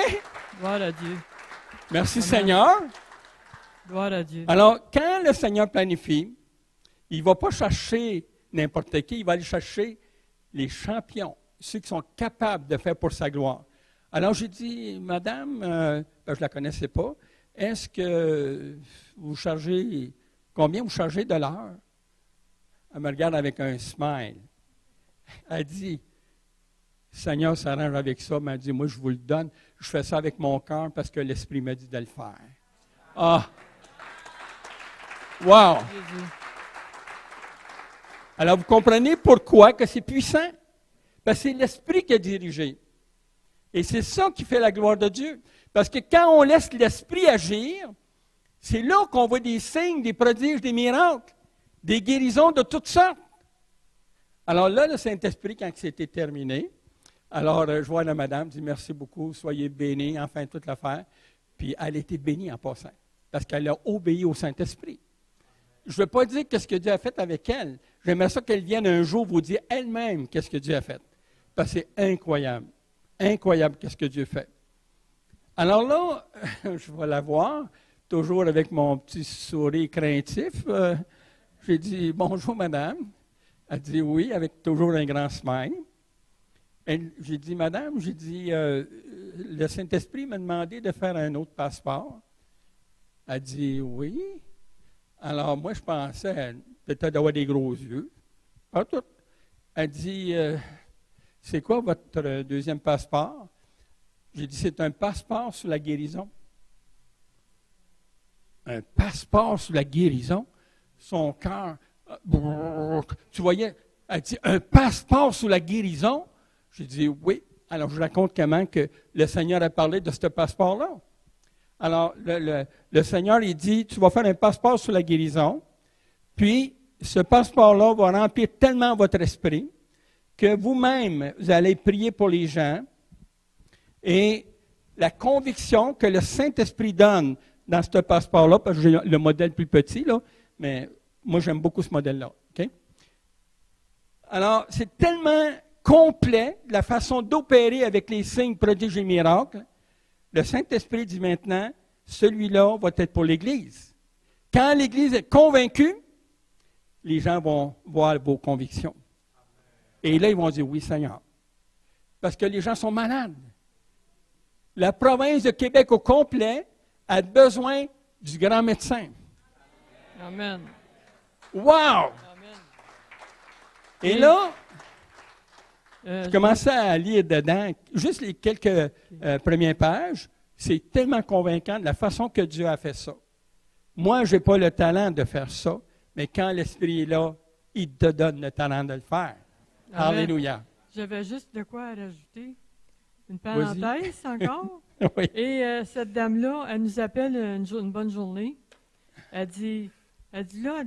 Gloire à Dieu. Merci, Amen. Seigneur. Gloire à Dieu. Alors, quand le Seigneur planifie, il ne va pas chercher n'importe qui, il va aller chercher les champions, ceux qui sont capables de faire pour sa gloire. Alors, j'ai dit, Madame, je ne la connaissais pas, est-ce que vous chargez, combien vous chargez de l'heure? Elle me regarde avec un smile. Elle dit, Seigneur s'arrange avec ça, mais elle dit, moi, je vous le donne. Je fais ça avec mon cœur parce que l'Esprit m'a dit de le faire. Ah! Wow! Jésus. Alors, vous comprenez pourquoi que c'est puissant? Parce que c'est l'Esprit qui a dirigé. Et c'est ça qui fait la gloire de Dieu. Parce que quand on laisse l'Esprit agir, c'est là qu'on voit des signes, des prodiges, des miracles, des guérisons de toutes sortes. Alors là, le Saint-Esprit, quand c'était terminé, alors je vois la madame, dit merci beaucoup, soyez bénis, enfin toute l'affaire. Puis elle était bénie en passant, parce qu'elle a obéi au Saint-Esprit. Je ne veux pas dire qu'est-ce que Dieu a fait avec elle. J'aimerais ça qu'elle vienne un jour vous dire elle-même qu'est-ce que Dieu a fait. Parce que c'est incroyable. Incroyable qu'est-ce que Dieu fait. Alors là, je vais la voir, toujours avec mon petit sourire craintif. J'ai dit, bonjour madame. Elle dit oui, avec toujours un grand smile. J'ai dit, madame, j'ai dit, le Saint-Esprit m'a demandé de faire un autre passeport. Elle dit oui. Alors, moi, je pensais peut-être d'avoir des gros yeux. Pas tout. Elle dit, c'est quoi votre deuxième passeport? J'ai dit, c'est un passeport sur la guérison. Un passeport sur la guérison? Son cœur, tu voyais, elle dit, un passeport sur la guérison? J'ai dit, oui. Alors, je raconte comment que le Seigneur a parlé de ce passeport-là. Alors, le Seigneur, il dit, tu vas faire un passeport sur la guérison, puis ce passeport-là va remplir tellement votre esprit que vous-même, vous allez prier pour les gens et la conviction que le Saint-Esprit donne dans ce passeport-là, parce que j'ai le modèle plus petit, là, mais moi, j'aime beaucoup ce modèle-là. Okay? Alors, c'est tellement complet, la façon d'opérer avec les signes, prodiges et miracles. Le Saint-Esprit dit maintenant, celui-là va être pour l'Église. Quand l'Église est convaincue, les gens vont voir vos convictions. Et là, ils vont dire, oui, Seigneur. Parce que les gens sont malades. La province de Québec au complet a besoin du grand médecin. Amen. Wow! Amen. Et là, Je je commençais à lire dedans, juste les quelques premières pages. C'est tellement convaincant de la façon que Dieu a fait ça. Moi, je n'ai pas le talent de faire ça, mais quand l'Esprit est là, il te donne le talent de le faire. Amen. Alléluia. J'avais juste de quoi à rajouter. Une parenthèse encore. Oui. Et cette dame-là, elle nous appelle une bonne journée. Elle dit là,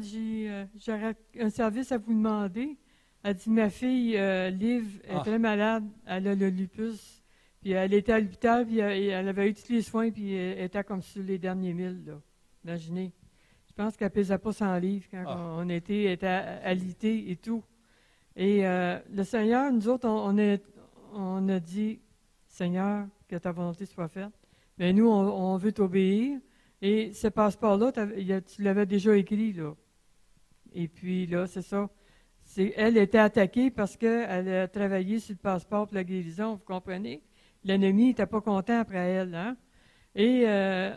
j'aurais un service à vous demander. Elle dit, ma fille, Liv, est très malade. Elle a le lupus. Puis elle était à l'hôpital, puis elle avait eu tous les soins, puis elle était comme sur les derniers 1000, là. Imaginez. Je pense qu'elle ne pesait pas 100 livres quand on était alité et tout. Et le Seigneur, nous autres, on a dit, Seigneur, que ta volonté soit faite. Mais nous, on veut t'obéir. Et ce passeport-là, tu l'avais déjà écrit, là. Et puis là, c'est ça. Elle était attaquée parce qu'elle a travaillé sur le passeport pour la guérison, vous comprenez? L'ennemi n'était pas content après elle. Hein? Et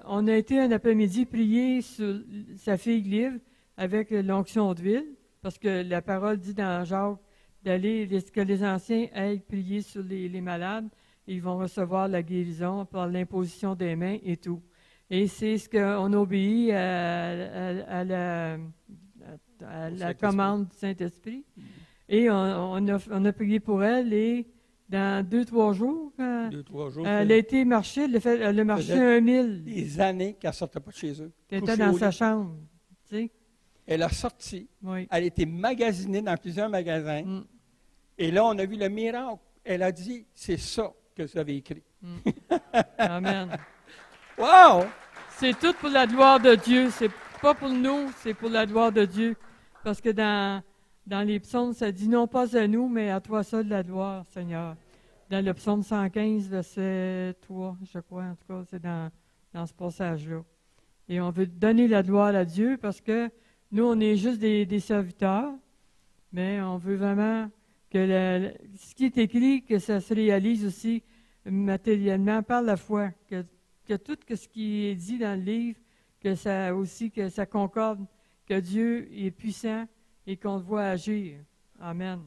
on a été un après-midi prier sur sa fille Liv avec l'onction d'huile, parce que la parole dit dans Jacques que les anciens aillent prier sur les malades, et ils vont recevoir la guérison par l'imposition des mains et tout. Et c'est ce qu'on obéit à la commande du Saint-Esprit. Et on a prié pour elle et dans 2-3 jours, elle a été marcher, elle a marché 1000. Des années qu'elle ne sortait pas de chez eux. Elle était dans sa chambre. Tu sais. Elle a sorti. Oui. Elle a été magasinée dans plusieurs magasins. Mm. Et là, on a vu le miracle. Elle a dit, c'est ça que vous avez écrit. Mm. Amen. Wow! C'est tout pour la gloire de Dieu. C'est pas pour nous, c'est pour la gloire de Dieu. Parce que dans les psaumes, ça dit non pas à nous, mais à toi seul la gloire, Seigneur. Dans le psaume 115, verset 3, je crois, en tout cas, c'est dans ce passage-là. Et on veut donner la gloire à Dieu parce que nous, on est juste des serviteurs, mais on veut vraiment que ce qui est écrit, que ça se réalise aussi matériellement par la foi, que tout ce qui est dit dans le livre, que ça concorde, que Dieu est puissant et qu'on le voit agir. Amen.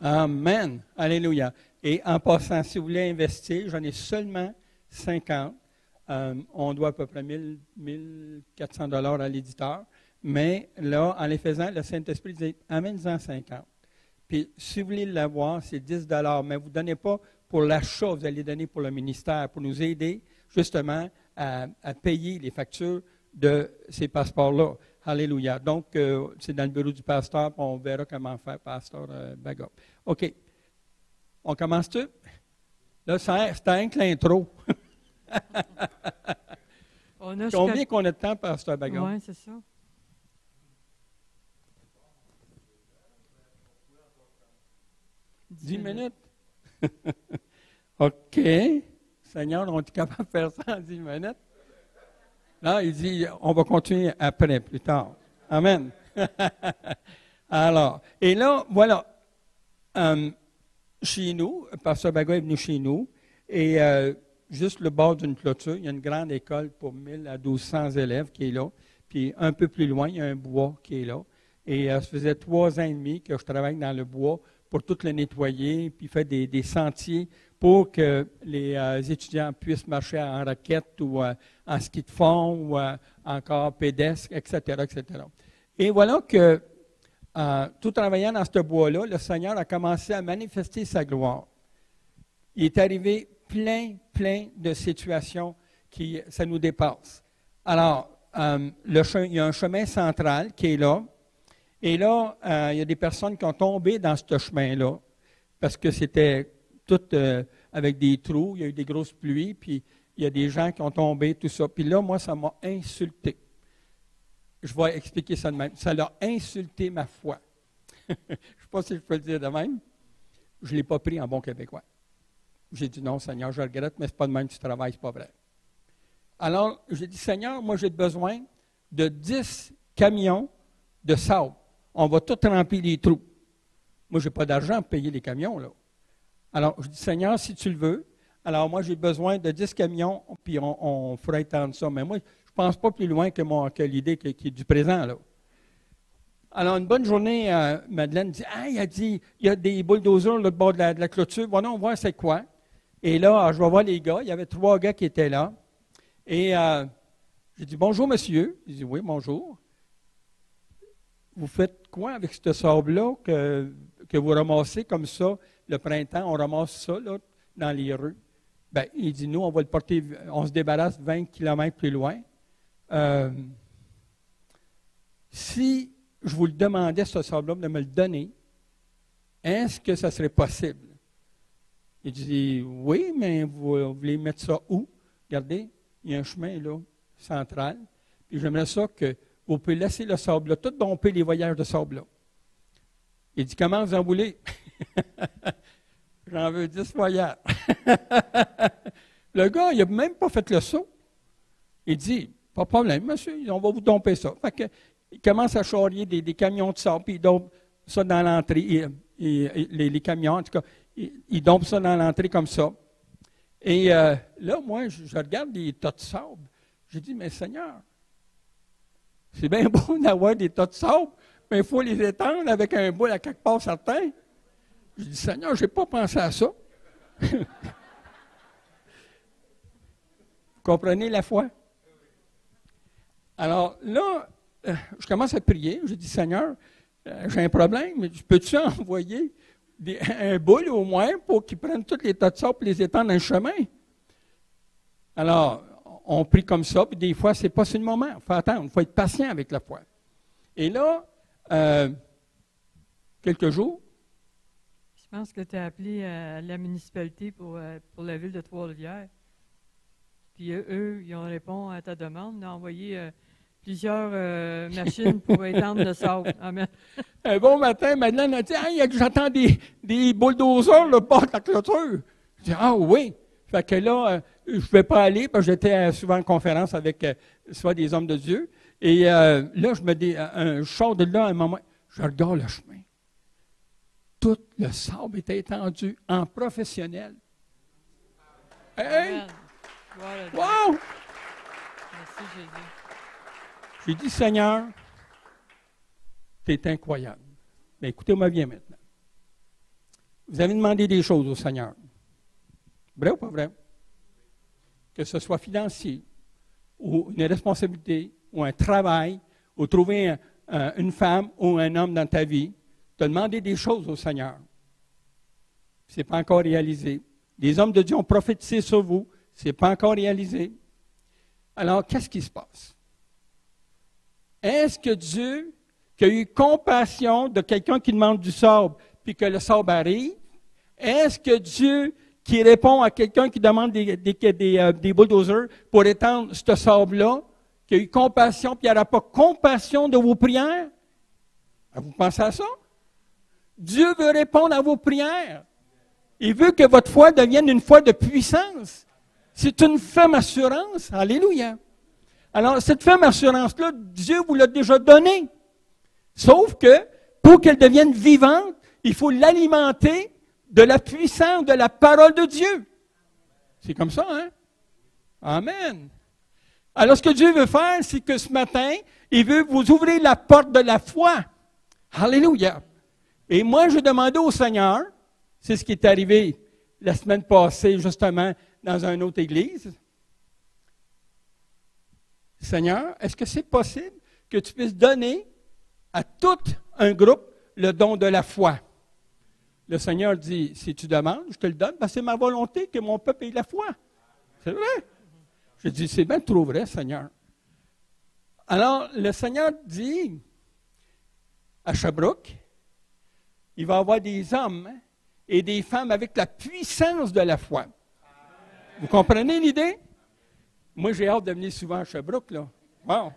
Amen. Alléluia. Et en passant, si vous voulez investir, j'en ai seulement 50. On doit à peu près 1400 $ à l'éditeur. Mais là, en les faisant, le Saint-Esprit dit, amène-en 50. Puis, si vous voulez l'avoir, c'est 10 $. Mais vous ne donnez pas pour l'achat, vous allez donner pour le ministère, pour nous aider justement à payer les factures de ces passeports-là. Alléluia. Donc, c'est dans le bureau du pasteur, puis on verra comment faire, pasteur Baga. OK. On commence-tu? Là, c'était un que l'intro. Combien qu'on a de temps, pasteur Baga? Oui, c'est ça. Dix minutes? OK. Seigneur, on est capable de faire ça en 10 minutes? Là, il dit, on va continuer après, plus tard. Amen. Alors, et là, voilà. Chez nous, pasteur Baga est venu chez nous, et juste le bord d'une clôture, il y a une grande école pour 1000 à 1200 élèves qui est là. Puis un peu plus loin, il y a un bois qui est là. Et ça faisait 3 ans et demi que je travaille dans le bois pour tout le nettoyer, puis faire des sentiers pour que les étudiants puissent marcher en raquette ou en ski de fond ou encore pédestre, etc., etc. Et voilà que, tout travaillant dans ce bois-là, le Seigneur a commencé à manifester sa gloire. Il est arrivé plein de situations qui, ça nous dépasse. Alors, il y a un chemin central qui est là. Et là, il y a des personnes qui ont tombé dans ce chemin-là parce que c'était tout avec des trous, il y a eu des grosses pluies, puis il y a des gens qui ont tombé, tout ça. Puis là, moi, ça m'a insulté. Je vais expliquer ça de même. Ça l'a insulté ma foi. Je ne sais pas si je peux le dire de même. Je ne l'ai pas pris en bon québécois. J'ai dit non, Seigneur, je regrette, mais ce n'est pas de même que tu travailles, ce n'est pas vrai. Alors, j'ai dit, Seigneur, moi, j'ai besoin de 10 camions de sable. On va tout remplir les trous. Moi, je n'ai pas d'argent pour payer les camions, là. Alors, je dis, Seigneur, si tu le veux, alors moi, j'ai besoin de 10 camions, puis on fera étendre ça. Mais moi, je ne pense pas plus loin que l'idée qui est du présent, là. Alors, une bonne journée, Madeleine dit, ah, il y a des bulldozers là, au bord de la clôture. Bon, on va voir c'est quoi. Et là, je vais voir les gars. Il y avait 3 gars qui étaient là. Et j'ai dit, bonjour, monsieur. Il dit, oui, bonjour. Vous faites quoi avec ce sable-là que vous ramassez comme ça le printemps? On ramasse ça là, dans les rues. Bien, il dit, nous, on va le porter, on se débarrasse 20 km plus loin. Si je vous le demandais, ce sable-là, de me le donner, est-ce que ça serait possible? Il dit, oui, mais vous voulez mettre ça où? Regardez, il y a un chemin là, central, puis j'aimerais ça que vous pouvez laisser le sable là, tout domper les voyages de sable là. Il dit, comment vous en voulez? J'en veux 10 voyages. Le gars, il n'a même pas fait le saut. Il dit, pas de problème, monsieur, on va vous domper ça. Fait que, il commence à charrier des camions de sable, puis il dompe ça dans l'entrée. Les camions, en tout cas, il dompe ça dans l'entrée comme ça. Et là, moi, je regarde les tas de sable. Je dis, mais Seigneur, c'est bien beau d'avoir des tas de sable, mais il faut les étendre avec un bout à quelque part certain. Je dis, Seigneur, je n'ai pas pensé à ça. Vous comprenez la foi? Alors là, je commence à prier. Je dis, Seigneur, j'ai un problème. Peux-tu envoyer un boule au moins pour qu'ils prennent tous les tas de sable et les étendent dans le chemin? Alors, on prie comme ça, puis des fois, ce n'est pas sur le moment. Il faut attendre, il faut être patient avec la foi. Et là, quelques jours. Je pense que tu as appelé la municipalité pour la ville de Trois-Rivières. Puis eux, ils ont répondu à ta demande d'envoyer plusieurs machines pour étendre le sable. Amen. Un bon matin, Madeleine a dit, hey, j'entends des bulldozers là, bas de la clôture. Je dis, ah oui. Fait que là, je ne vais pas aller, parce que j'étais souvent en conférence avec soit des hommes de Dieu. Et là, je sors de là à un moment, je regarde le chemin. Tout le sable était étendu en professionnel. Hey! Wow! Merci, Jésus. J'ai dit, Seigneur, tu es incroyable. Mais écoutez-moi bien maintenant. Vous avez demandé des choses au Seigneur. Vrai ou pas vrai? Que ce soit financier, ou une responsabilité, ou un travail, ou trouver une femme ou un homme dans ta vie, tu as demandé des choses au Seigneur. Ce n'est pas encore réalisé. Les hommes de Dieu ont prophétisé sur vous, ce n'est pas encore réalisé. Alors, qu'est-ce qui se passe? Est-ce que Dieu, qui a eu compassion de quelqu'un qui demande du sable, puis que le sable arrive, est-ce que Dieu, qui répond à quelqu'un qui demande des bulldozers pour étendre ce sable-là, qui a eu compassion, puis il n'aura pas compassion de vos prières? Vous pensez à ça? Dieu veut répondre à vos prières. Il veut que votre foi devienne une foi de puissance. C'est une ferme assurance. Alléluia. Alors, cette ferme assurance-là, Dieu vous l'a déjà donnée. Sauf que, pour qu'elle devienne vivante, il faut l'alimenter de la puissance de la parole de Dieu. C'est comme ça, hein? Amen. Alors, ce que Dieu veut faire, c'est que ce matin, il veut vous ouvrir la porte de la foi. Alléluia. Et moi, je demandais au Seigneur, c'est ce qui est arrivé la semaine passée, justement, dans une autre église. Seigneur, est-ce que c'est possible que tu puisses donner à tout un groupe le don de la foi? Le Seigneur dit, si tu demandes, je te le donne, parce que c'est ma volonté que mon peuple ait la foi. C'est vrai. Je dis, c'est bien trop vrai, Seigneur. Alors, le Seigneur dit, à Sherbrooke, il va y avoir des hommes et des femmes avec la puissance de la foi. Vous comprenez l'idée? Moi, j'ai hâte de venir souvent à Sherbrooke, là. Wow!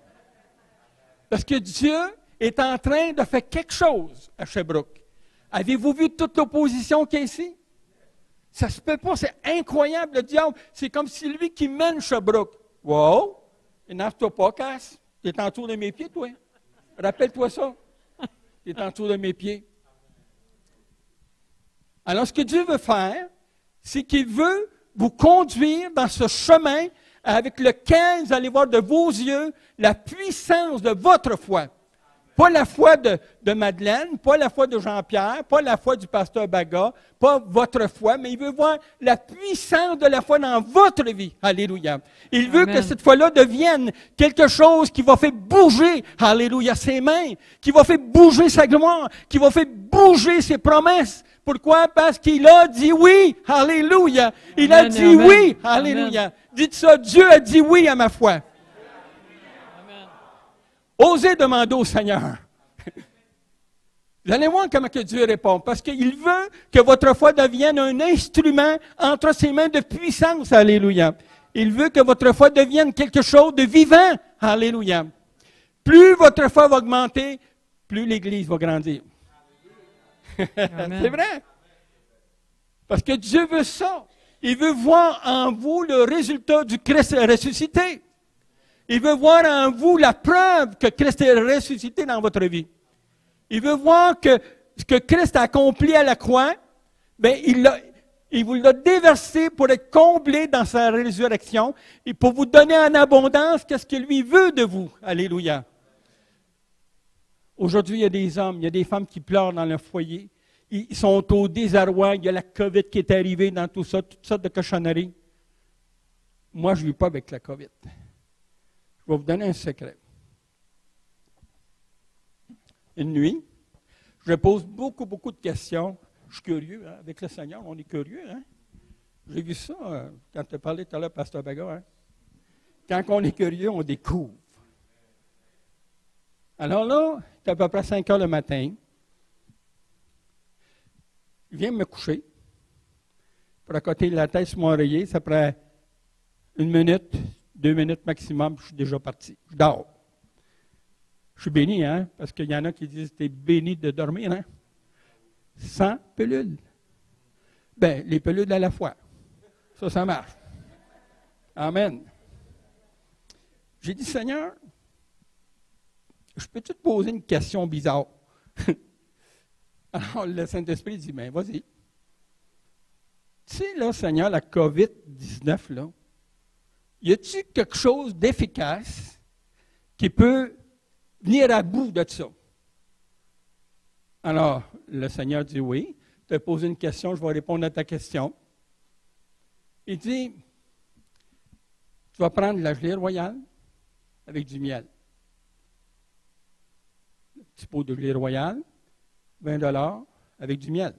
Parce que Dieu est en train de faire quelque chose à Sherbrooke. Avez-vous vu toute l'opposition qu'il y a ici? Ça se peut pas, c'est incroyable, le diable. C'est comme si lui qui mène Sherbrooke. Wow! Énerve-toi pas, Cass. Tu es en dessous de mes pieds, toi. Rappelle-toi ça. Tu es en dessous de mes pieds. Alors, ce que Dieu veut faire, c'est qu'il veut vous conduire dans ce chemin avec lequel vous allez voir de vos yeux la puissance de votre foi. Pas la foi de Madeleine, pas la foi de Jean-Pierre, pas la foi du pasteur Baga, pas votre foi, mais il veut voir la puissance de la foi dans votre vie. Alléluia. Il veut que cette foi-là devienne quelque chose qui va faire bouger, alléluia, ses mains, qui va faire bouger sa gloire, qui va faire bouger ses promesses. Pourquoi? Parce qu'il a dit oui. Alléluia. Il a dit oui. Alléluia. Dites ça, Dieu a dit oui à ma foi. Osez demander au Seigneur. Vous allez voir comment que Dieu répond. Parce qu'il veut que votre foi devienne un instrument entre ses mains de puissance. Alléluia. Il veut que votre foi devienne quelque chose de vivant. Alléluia. Plus votre foi va augmenter, plus l'Église va grandir. C'est vrai. Parce que Dieu veut ça. Il veut voir en vous le résultat du Christ ressuscité. Il veut voir en vous la preuve que Christ est ressuscité dans votre vie. Il veut voir que ce que Christ a accompli à la croix, bien, il vous l'a déversé pour être comblé dans sa résurrection et pour vous donner en abondance qu'est-ce que lui veut de vous. Alléluia. Aujourd'hui, il y a des hommes, il y a des femmes qui pleurent dans leur foyer. Ils sont au désarroi. Il y a la COVID qui est arrivée dans tout ça, toutes sortes de cochonneries. Moi, je ne vis pas avec la COVID. Je vais vous donner un secret. Une nuit, je pose beaucoup de questions. Je suis curieux, hein? Avec le Seigneur, on est curieux. Hein? J'ai vu ça quand tu as parlé tout à l'heure, Pasteur Baga. Hein? Quand on est curieux, on découvre. Alors là, c'est à peu près 5 heures le matin. Je viens me coucher. Pour accoter la tête sur mon oreiller, ça prend 1 minute, 2 minutes maximum, je suis déjà parti. Je dors. Je suis béni, hein? Parce qu'il y en a qui disent que tu es béni de dormir, hein? Sans pelule. Bien, les pelules à la fois. Ça marche. Amen. J'ai dit, Seigneur, je peux-tu te poser une question bizarre? Alors, le Saint-Esprit dit, bien, vas-y. Tu sais, là, Seigneur, la COVID-19, là, y a-t-il quelque chose d'efficace qui peut venir à bout de ça? Alors, le Seigneur dit oui. te poser une question, je vais répondre à ta question. Il dit, tu vas prendre la gelée royale avec du miel. Un petit pot de gelée royale, 20 $ avec du miel.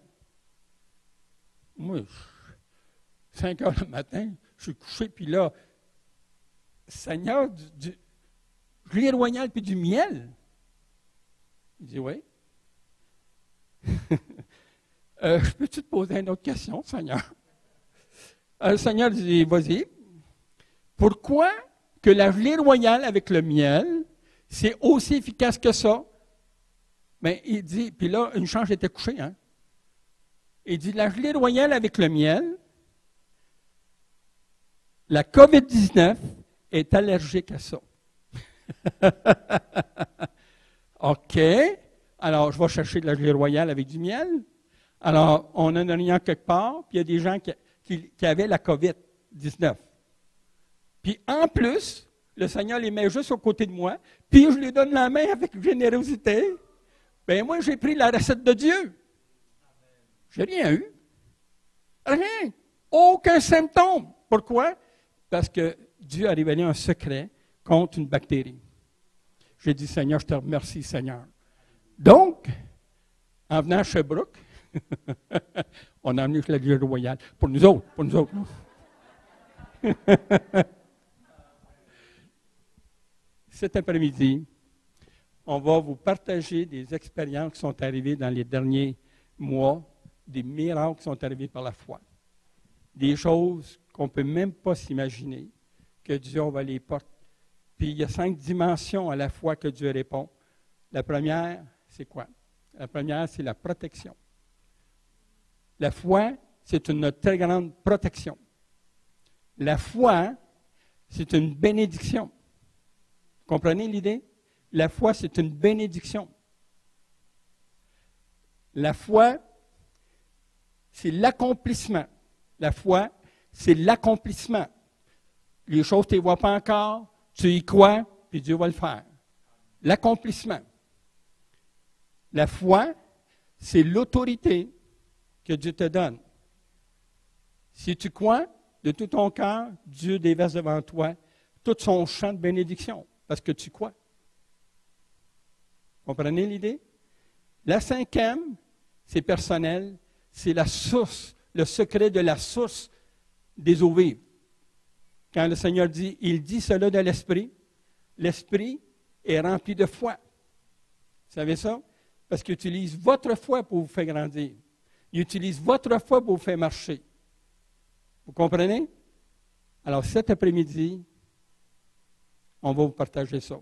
Moi, 5 heures le matin, je suis couché, puis là, Seigneur, du gelée royale puis du miel. Il dit, oui. Je peux-tu te poser une autre question, Seigneur? Le Seigneur dit, vas-y. Pourquoi que la gelée royale avec le miel, c'est aussi efficace que ça? Mais il dit, puis là, une chance, j'étais couché, hein? Il dit, la gelée royale avec le miel, la COVID-19 est allergique à ça. OK. Alors, je vais chercher de la gelée royale avec du miel. Alors, on en a rien quelque part, puis il y a des gens qui avaient la COVID-19. Puis en plus, le Seigneur les met juste aux côtés de moi, puis je lui donne la main avec générosité. Bien, moi, j'ai pris la recette de Dieu. J'ai rien eu. Rien. Aucun symptôme. Pourquoi? Parce que Dieu a révélé un secret contre une bactérie. J'ai dit, Seigneur, je te remercie, Seigneur. Donc, en venant à Sherbrooke, on a amené la gelée royale. Pour nous autres, Cet après-midi, on va vous partager des expériences qui sont arrivées dans les derniers mois, des miracles qui sont arrivés par la foi. Des choses qu'on ne peut même pas s'imaginer, que Dieu va les porter. Puis il y a 5 dimensions à la foi que Dieu répond. La première, c'est quoi? La première, c'est la protection. La foi, c'est une très grande protection. La foi, c'est une bénédiction. Vous comprenez l'idée? La foi, c'est une bénédiction. La foi, c'est l'accomplissement. La foi, c'est l'accomplissement. Les choses, tu ne les vois pas encore, tu y crois, puis Dieu va le faire. L'accomplissement. La foi, c'est l'autorité que Dieu te donne. Si tu crois de tout ton cœur, Dieu déverse devant toi tout son champ de bénédiction, parce que tu crois. Comprenez l'idée? La 5e, c'est personnel, c'est la source, le secret de la source des eaux vives. Quand le Seigneur dit, il dit cela de l'Esprit est rempli de foi. Vous savez ça? Parce qu'il utilise votre foi pour vous faire grandir. Il utilise votre foi pour vous faire marcher. Vous comprenez? Alors cet après-midi, on va vous partager ça.